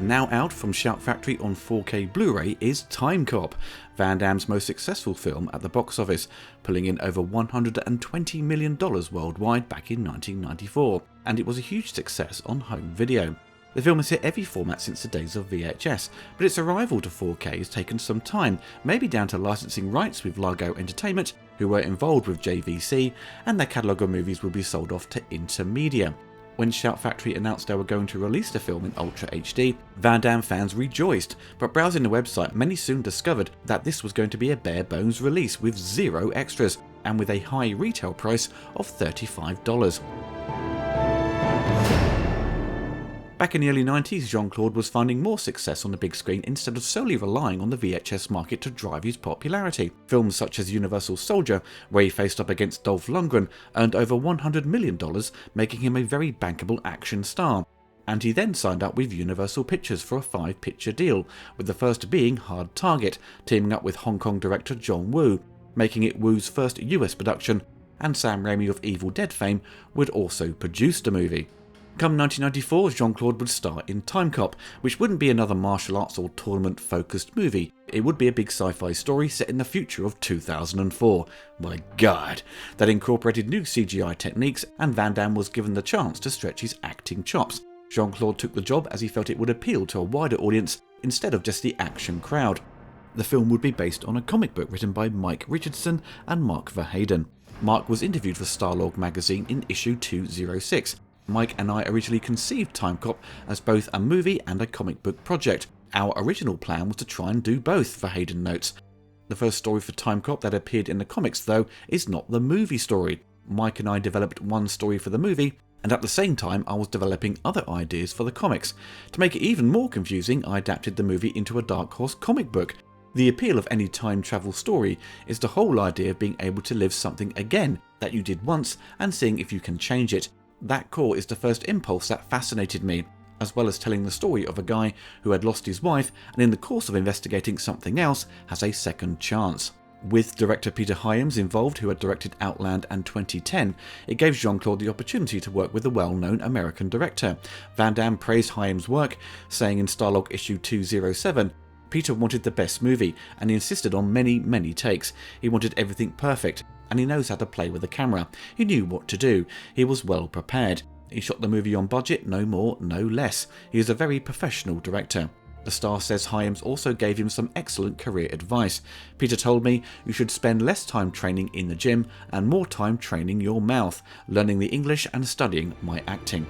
Now out from Shout Factory on 4K Blu-ray is TIMECOP, Van Damme's most successful film at the box office, pulling in over $120 million worldwide back in 1994, and it was a huge success on home video. The film has hit every format since the days of VHS, but its arrival to 4K has taken some time, maybe down to licensing rights with Largo Entertainment, who were involved with JVC, and their catalogue of movies will be sold off to Intermedia. When Shout Factory announced they were going to release the film in Ultra HD, Van Damme fans rejoiced, but browsing the website many soon discovered that this was going to be a bare bones release with zero extras, and with a high retail price of $35. Back in the early 90s, Jean-Claude was finding more success on the big screen instead of solely relying on the VHS market to drive his popularity. Films such as Universal Soldier, where he faced up against Dolph Lundgren, earned over $100 million, making him a very bankable action star. And he then signed up with Universal Pictures for a 5-picture deal, with the first being Hard Target, teaming up with Hong Kong director John Woo, making it Woo's first US production, and Sam Raimi of Evil Dead fame would also produce the movie. Come 1994, Jean-Claude would star in TIMECOP, which wouldn't be another martial arts or tournament-focused movie. It would be a big sci-fi story set in the future of 2004. My god! That incorporated new CGI techniques, and Van Damme was given the chance to stretch his acting chops. Jean-Claude took the job as he felt it would appeal to a wider audience instead of just the action crowd. The film would be based on a comic book written by Mike Richardson and Mark Verheiden. Mark was interviewed for Starlog magazine in issue 206. Mike and I originally conceived TIMECOP as both a movie and a comic book project. Our original plan was to try and do both, Verheiden notes. The first story for TIMECOP that appeared in the comics, though, is not the movie story. Mike and I developed one story for the movie, and at the same time I was developing other ideas for the comics. To make it even more confusing, I adapted the movie into a Dark Horse comic book. The appeal of any time travel story is the whole idea of being able to live something again that you did once and seeing if you can change it. That core is the first impulse that fascinated me, as well as telling the story of a guy who had lost his wife and in the course of investigating something else has a second chance. With director Peter Hyams involved, who had directed Outland and 2010, it gave Jean-Claude the opportunity to work with a well-known American director. Van Damme praised Hyams' work, saying in Starlog issue 207, "Peter wanted the best movie, and he insisted on many takes. He wanted everything perfect. And he knows how to play with the camera. He knew what to do. He was well prepared. He shot the movie on budget, no more, no less. He is a very professional director." The star says Hyams also gave him some excellent career advice. "Peter told me, you should spend less time training in the gym and more time training your mouth, learning the English and studying my acting."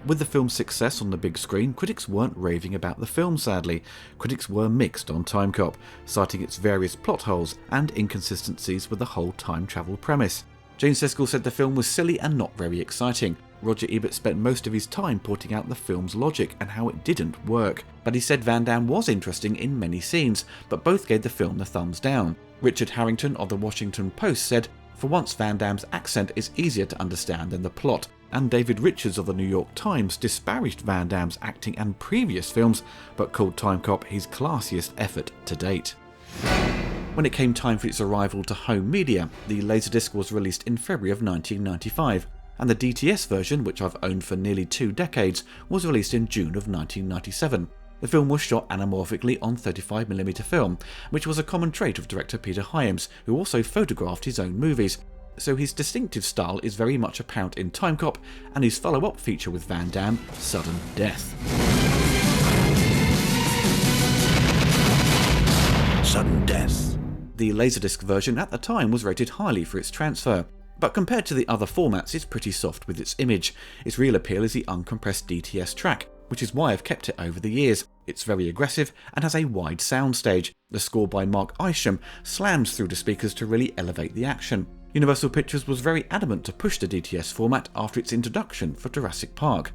With the film's success on the big screen, critics weren't raving about the film, sadly. Critics were mixed on TIMECOP, citing its various plot holes and inconsistencies with the whole time travel premise. Jane Siskel said the film was silly and not very exciting. Roger Ebert spent most of his time pointing out the film's logic and how it didn't work. But he said Van Damme was interesting in many scenes, but both gave the film the thumbs down. Richard Harrington of the Washington Post said, "For once Van Damme's accent is easier to understand than the plot." And David Richards of the New York Times disparaged Van Damme's acting and previous films, but called TIMECOP his classiest effort to date. When it came time for its arrival to home media, the Laserdisc was released in February of 1995, and the DTS version, which I've owned for nearly 2 decades, was released in June of 1997. The film was shot anamorphically on 35mm film, which was a common trait of director Peter Hyams, who also photographed his own movies. So his distinctive style is very much apparent in TIMECOP and his follow-up feature with Van Damme, Sudden Death. Sudden Death. The Laserdisc version at the time was rated highly for its transfer, but compared to the other formats it's pretty soft with its image. Its real appeal is the uncompressed DTS track, which is why I've kept it over the years. It's very aggressive and has a wide soundstage. The score by Mark Isham slams through the speakers to really elevate the action. Universal Pictures was very adamant to push the DTS format after its introduction for Jurassic Park.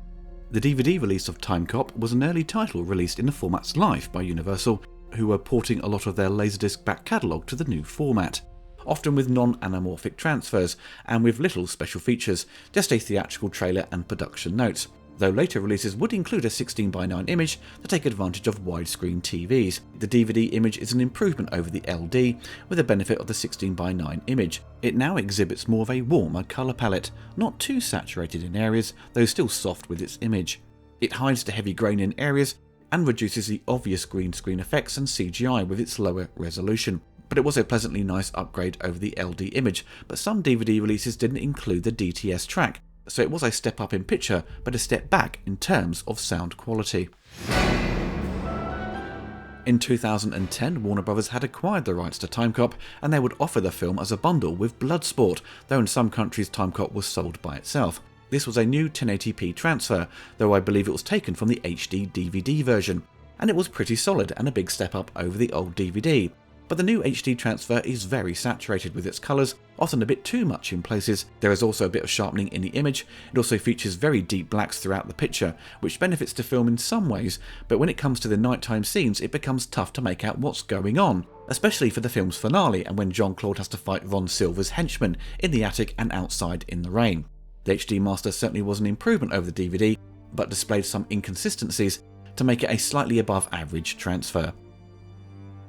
The DVD release of TIMECOP was an early title released in the format's life by Universal, who were porting a lot of their Laserdisc back catalogue to the new format, often with non-anamorphic transfers and with little special features, just a theatrical trailer and production notes, though later releases would include a 16:9 image to take advantage of widescreen TVs. The DVD image is an improvement over the LD, with the benefit of the 16:9 image. It now exhibits more of a warmer colour palette, not too saturated in areas, though still soft with its image. It hides the heavy grain in areas and reduces the obvious green screen effects and CGI with its lower resolution. But it was a pleasantly nice upgrade over the LD image, but some DVD releases didn't include the DTS track, so it was a step up in picture, but a step back in terms of sound quality. In 2010, Warner Bros. Had acquired the rights to TIMECOP, and they would offer the film as a bundle with Bloodsport, though in some countries TIMECOP was sold by itself. This was a new 1080p transfer, though I believe it was taken from the HD DVD version, and it was pretty solid and a big step up over the old DVD. But the new HD transfer is very saturated with its colours, often a bit too much in places. There is also a bit of sharpening in the image. It also features very deep blacks throughout the picture, which benefits the film in some ways, but when it comes to the nighttime scenes it becomes tough to make out what's going on, especially for the film's finale and when Jean-Claude has to fight Ron Silver's henchmen in the attic and outside in the rain. The HD master certainly was an improvement over the DVD, but displayed some inconsistencies to make it a slightly above average transfer.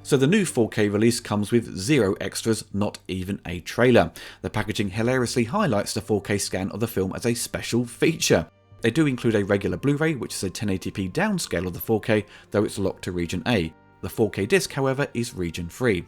So the new 4K release comes with 0 extras, not even a trailer. The packaging hilariously highlights the 4K scan of the film as a special feature. They do include a regular Blu-ray, which is a 1080p downscale of the 4K, though it's locked to region A. The 4K disc, however, is region free.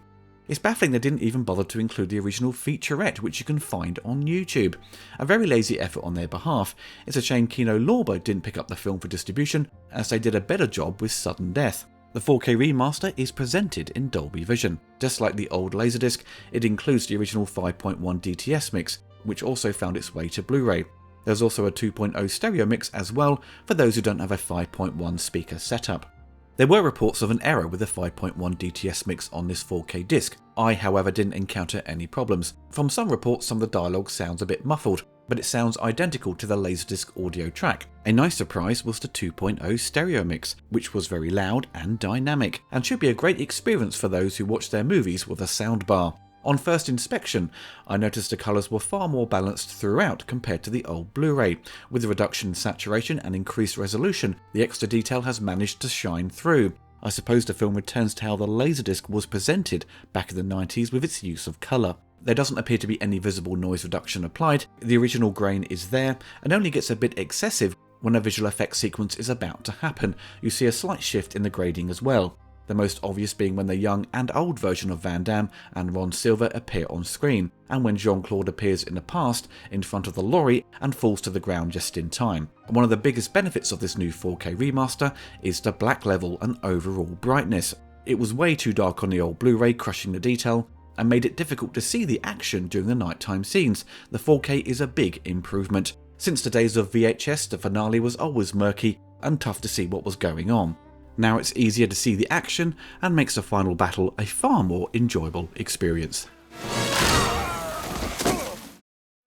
It's baffling they didn't even bother to include the original featurette, which you can find on YouTube. A very lazy effort on their behalf. It's a shame Kino Lorber didn't pick up the film for distribution, as they did a better job with Sudden Death. The 4K remaster is presented in Dolby Vision. Just like the old Laserdisc, it includes the original 5.1 DTS mix, which also found its way to Blu-ray. There's also a 2.0 stereo mix as well, for those who don't have a 5.1 speaker setup. There were reports of an error with the 5.1 DTS mix on this 4K disc. I, however, didn't encounter any problems. From some reports, some of the dialogue sounds a bit muffled, but it sounds identical to the Laserdisc audio track. A nice surprise was the 2.0 stereo mix, which was very loud and dynamic, and should be a great experience for those who watch their movies with a soundbar. On first inspection, I noticed the colours were far more balanced throughout compared to the old Blu-ray. With the reduction in saturation and increased resolution, the extra detail has managed to shine through. I suppose the film returns to how the Laserdisc was presented back in the 90s with its use of colour. There doesn't appear to be any visible noise reduction applied, the original grain is there, and only gets a bit excessive when a visual effects sequence is about to happen. You see a slight shift in the grading as well. The most obvious being when the young and old version of Van Damme and Ron Silver appear on screen, and when Jean-Claude appears in the past in front of the lorry and falls to the ground just in time. One of the biggest benefits of this new 4K remaster is the black level and overall brightness. It was way too dark on the old Blu-ray, crushing the detail, and made it difficult to see the action during the nighttime scenes. The 4K is a big improvement. Since the days of VHS, the finale was always murky and tough to see what was going on. Now it's easier to see the action and makes the final battle a far more enjoyable experience.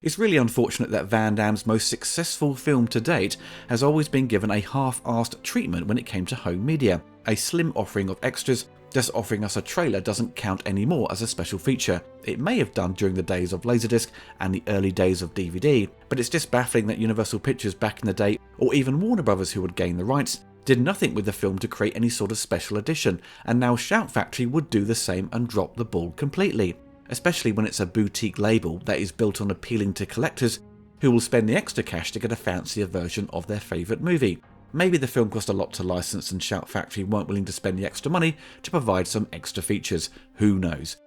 It's really unfortunate that Van Damme's most successful film to date has always been given a half-assed treatment when it came to home media. A slim offering of extras, just offering us a trailer doesn't count anymore as a special feature. It may have done during the days of Laserdisc and the early days of DVD, but it's just baffling that Universal Pictures back in the day, or even Warner Bros. Who had gained the rights, did nothing with the film to create any sort of special edition, and now Shout Factory would do the same and drop the ball completely, especially when it's a boutique label that is built on appealing to collectors who will spend the extra cash to get a fancier version of their favourite movie. Maybe the film cost a lot to license and Shout Factory weren't willing to spend the extra money to provide some extra features, who knows.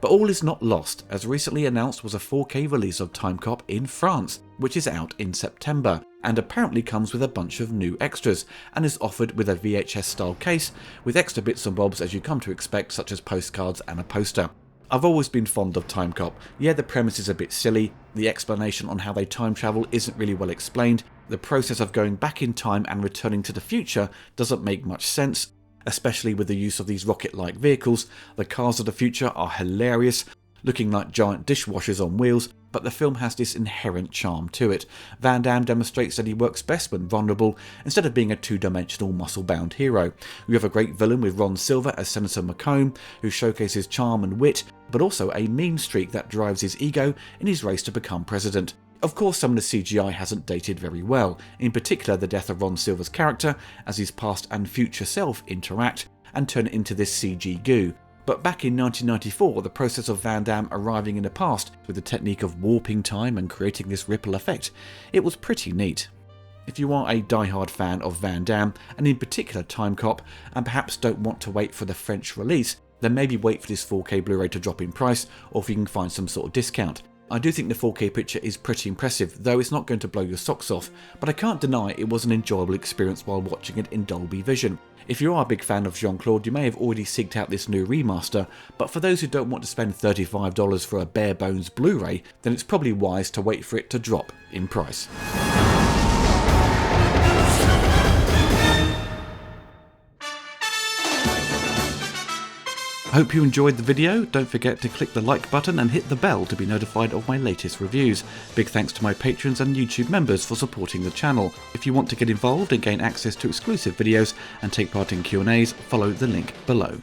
But all is not lost, as recently announced was a 4K release of TIMECOP in France, which is out in September, and apparently comes with a bunch of new extras, and is offered with a VHS style case, with extra bits and bobs as you come to expect, such as postcards and a poster. I've always been fond of TIMECOP. Yeah, the premise is a bit silly, the explanation on how they time travel isn't really well explained, the process of going back in time and returning to the future doesn't make much sense, especially with the use of these rocket-like vehicles. The cars of the future are hilarious, looking like giant dishwashers on wheels, but the film has this inherent charm to it. Van Damme demonstrates that he works best when vulnerable, instead of being a two-dimensional muscle-bound hero. We have a great villain with Ron Silver as Senator McComb, who showcases charm and wit, but also a mean streak that drives his ego in his race to become president. Of course, some of the CGI hasn't dated very well, in particular the death of Ron Silver's character as his past and future self interact and turn it into this CG goo. But back in 1994, the process of Van Damme arriving in the past with the technique of warping time and creating this ripple effect, it was pretty neat. If you are a die-hard fan of Van Damme, and in particular TIMECOP, and perhaps don't want to wait for the French release, then maybe wait for this 4K Blu-ray to drop in price, or if you can find some sort of discount. I do think the 4K picture is pretty impressive, though it's not going to blow your socks off, but I can't deny it was an enjoyable experience while watching it in Dolby Vision. If you are a big fan of Jean-Claude, you may have already seeked out this new remaster, but for those who don't want to spend $35 for a bare bones Blu-ray, then it's probably wise to wait for it to drop in price. I hope you enjoyed the video. Don't forget to click the like button and hit the bell to be notified of my latest reviews. Big thanks to my patrons and YouTube members for supporting the channel. If you want to get involved and gain access to exclusive videos and take part in Q&As, follow the link below.